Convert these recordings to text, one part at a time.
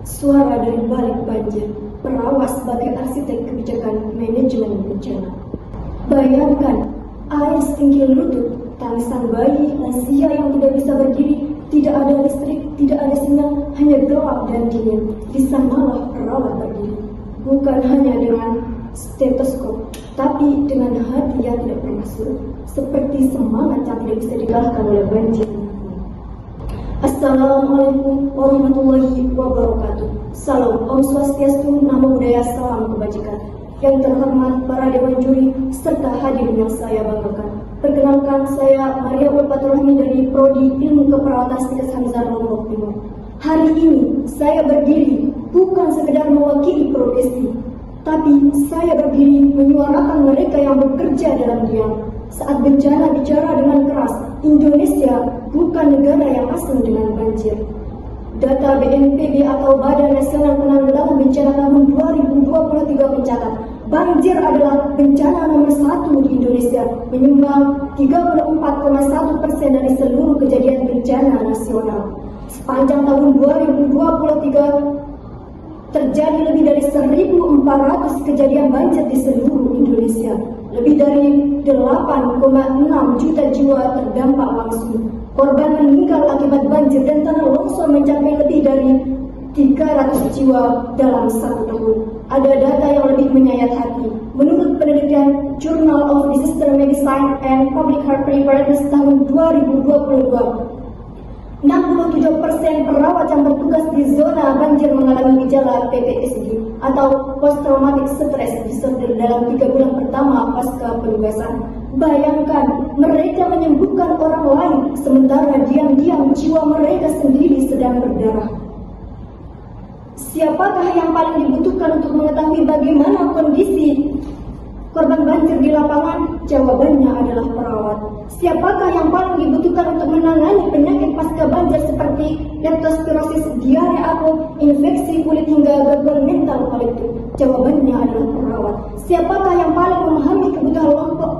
Suara dari balik banjir, perawat sebagai arsitek kebijakan manajemen bencana. Bayangkan, air setinggi lutut, tangisan bayi, lansia yang tidak bisa berdiri, tidak ada listrik, tidak ada sinyal, hanya gelap dan dingin. Di sanalah perawat berdiri, bukan hanya dengan stetoskop, tapi dengan hati yang tidak pernah surut, seperti semangat yang tidak bisa dikalahkan oleh banjir. Assalamualaikum warahmatullahi wabarakatuh. Salam Om Swastiastu, Namo Buddhaya, salam kebajikan. Yang terhormat para dewan juri serta hadirin yang saya banggakan. Perkenalkan, saya Maria Ulfaturahmi dari Prodi Ilmu Keperawatan Stikes Hamzah Lombok Timur. Hari ini saya berdiri bukan sekedar mewakili profesi, tapi saya berdiri menyuarakan mereka yang bekerja dalam diam. Saat bencana bicara dengan keras, Indonesia bukan negara yang asing dengan banjir. Data BNPB atau Badan Nasional Penanggulangan Bencana tahun 2023 mencatat, banjir adalah bencana nomor 1 di Indonesia, menyumbang 34,1% dari seluruh kejadian bencana nasional. Sepanjang tahun 2023, terjadi lebih dari 1.400 kejadian banjir di seluruh Indonesia. Lebih dari 8,6 juta jiwa terdampak langsung. Korban meninggal akibat banjir dan tanah longsor mencapai lebih dari 300 jiwa dalam 1 tahun. Ada data yang lebih menyayat hati. Menurut penelitian Journal of Disaster Medicine and Public Health Preparedness tahun 2022, 67% perawat yang bertugas di zona banjir mengalami gejala PTSD atau Post Traumatic Stress Disorder dalam 3 bulan pertama pasca penugasan. Bayangkan, mereka menyembuhkan orang lain, sementara diam-diam jiwa mereka sendiri sedang berdarah. Siapakah yang paling dibutuhkan untuk mengetahui bagaimana kondisi korban banjir di lapangan? Jawabannya adalah perawat. Siapakah yang paling dibutuhkan untuk menangani penyakit pasca banjir seperti leptospirosis, diare akut, infeksi kulit hingga gangguan mental kolektif? Jawabannya adalah perawat. Siapakah yang paling memahami kebutuhan kelompok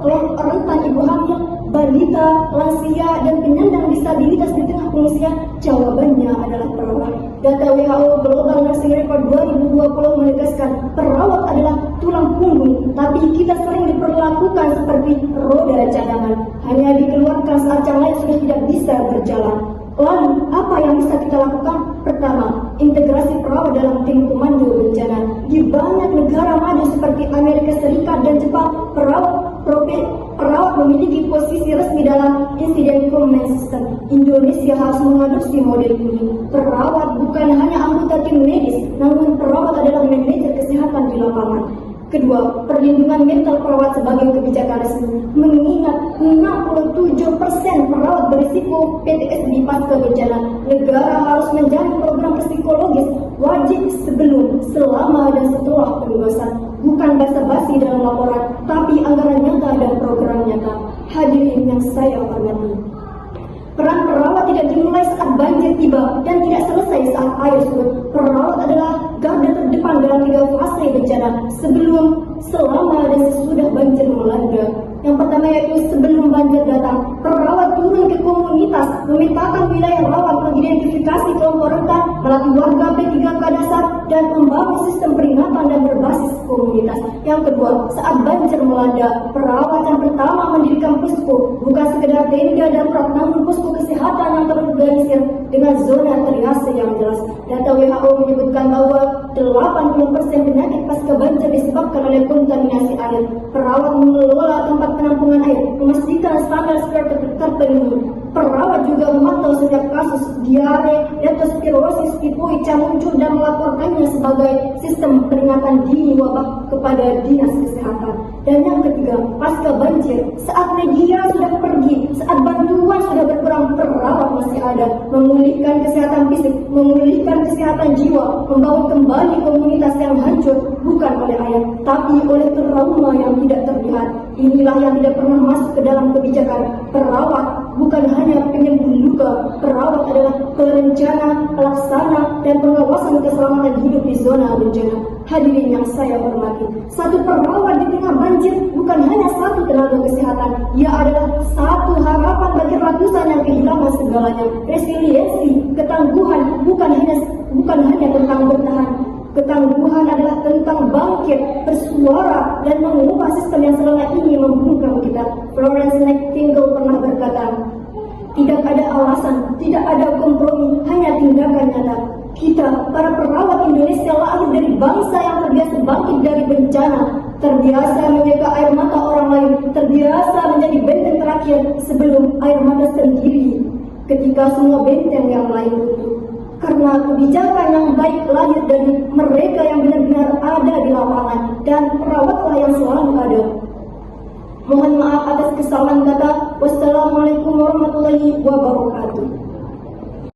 rentan ibu hamil, balita, lansia, dan penyandang disabilitas di tengah pengungsian? Jawabannya adalah perawat. Data WHO Global Nursing Report 2020 menegaskan perawat adalah tulang punggung, tapi kita sering diperlakukan seperti roda cadangan, hanya dikeluarkan saat yang lain sudah tidak bisa berjalan. Lalu, apa yang bisa kita lakukan? Pertama, integrasi perawat dalam tim komando bencana. Di banyak negara maju seperti Amerika Serikat dan Jepang, perawat memiliki posisi resmi dalam Incident Command System. Indonesia harus mengadopsi model ini. Perawat bukan hanya anggota tim medis, namun perawat adalah manajer kesehatan di lapangan. Kedua, perlindungan mental perawat sebagai kebijakan resmi. Mengingat 67% perawat berisiko PTSD pasca bencana, negara harus menjalin program psikologis wajib sebelum, selama, dan setelah penugasan. Bukan basa-basi dalam laporan, tapi anggaran nyata dan program nyata. Hadirin yang saya hormati, peran perawat tidak dimulai saat banjir tiba dan tidak selesai saat air surut. Perawat adalah garda terdepan dalam 3 fase bencana: sebelum, selama, dan sesudah banjir melanda. Yang pertama yaitu sebelum banjir datang, perawat turun ke komunitas, memetakan wilayah rawan, mengidentifikasi kelompok rentan, melatih warga P3K dasar, dan membangun sistem peringatan dan berbasis komunitas. Yang kedua, saat banjir melanda, perawat yang pertama mendirikan posko, bukan sekedar tenda darurat, namun posko kesehatan yang terorganisir dengan zona triase yang jelas. Data WHO menyebutkan bahwa 80% penyakit pasca banjir disebabkan oleh kontaminasi air. Perawat mengelola tempat penampungan air, memastikan standar terpenuhi. Perawat juga memantau setiap kasus diare, leptospirosis, tifoid muncul dan melaporkannya sebagai sistem peringatan dini wabah kepada dinas kesehatan. Dan yang ketiga, pasca banjir, saat media sudah pergi, saat bantuan sudah berkurang, perawat masih ada, memulihkan kesehatan fisik, memulihkan kesehatan jiwa, membangun kembali komunitas yang hancur, bukan oleh air, tapi oleh trauma yang tidak terlihat. Inilah yang tidak pernah masuk ke dalam kebijakan. Perawat bukan hanya penyembuh luka, perawat adalah perencana, pelaksana, dan pengawasan keselamatan hidup di zona bencana. Hadirin yang saya hormati, satu perawat di tengah banjir Banjir bukan hanya satu tenaga kesehatan, ia adalah satu harapan bagi ratusan yang kehilangan segalanya. Resiliensi, ketangguhan bukan hanya tentang bertahan. Ketangguhan adalah tentang bangkit, bersuara, dan mengubah sistem yang selama ini membungkam kita. Florence Nightingale pernah berkata, tidak ada alasan, tidak ada kompromi, hanya tindakan nyata. Kita, para perawat Indonesia, lahir dari bangsa yang terbiasa bangkit dari bencana, terbiasa menyeka air mata orang lain, terbiasa menjadi benteng terakhir sebelum air mata sendiri ketika semua benteng yang lain runtuh. Karena kebijakan yang baik lahir dari mereka yang benar-benar ada di lapangan, dan perawatlah yang selalu ada. Mohon maaf atas kesalahan kata. Wassalamualaikum warahmatullahi wabarakatuh.